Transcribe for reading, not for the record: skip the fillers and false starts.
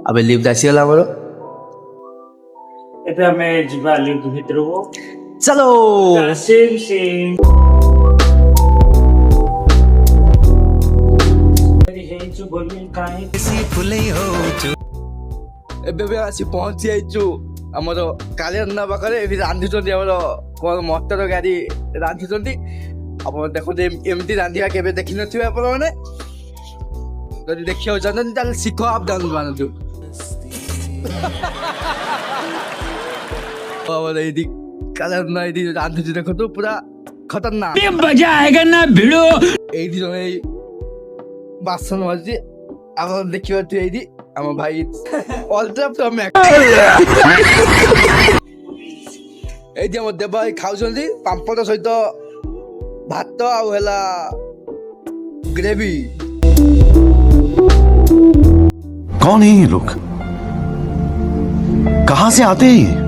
अबे लिफ्ट आसीगला आमर ଏବେ ଆମେ ଯିବା ଲିଫ୍ଟ ଭିତରକୁ। चलो ସେମ୍ ସେମ୍ ହେଇଛୁ ବୋଲି କାହିଁ ଏବେ ବି ଆସି ପହଞ୍ଚି ଯାଇଛୁ ଆମର କାଳିଆନା ପାଖରେ। ଏଠି ରାନ୍ଧୁଛନ୍ତି ଆମର କ'ଣ ମଟର ଗାଡ଼ି ରାନ୍ଧୁଛନ୍ତି। ଆପଣ ଦେଖନ୍ତୁ ଏମିତି ରାନ୍ଧିବା କେବେ ଦେଖିନଥିବେ ଆପଣମାନେ। ଯଦି ଦେଖିବାକୁ ଚାହୁଁଛନ୍ତି ତାହେଲେ ଶିଖ ଆପ ଡାଉନ୍ ମାରନ୍ତୁ। ଆମର ଏଇଠି କାଳିଆନା ଏଇଠି ରାନ୍ଧୁଛି ଦେଖନ୍ତୁ ପୁରା ଖତରନାକ। ମଜା ଆଏଗା ନା ଭିଡ। ଏଇଠି ଜଣେ ବାସନ ମାଜୁଛି ଆପଣ ଦେଖିପାରୁଥିବେ। ଏଇଠି ଆମ ଭାଇ ଅଲଟ୍ରା ପ୍ରୋ ମ୍ୟାକ୍ସ। ଏଇଠି ଆମ ଦେବ ଭାଇ ଖାଉଛନ୍ତି ପାମ୍ପଡ଼ ସହିତ ଭାତ ଆଉ ହେଲା ଗ୍ରେଭି। कौन है ये लोग? कहां से आते हैं ये?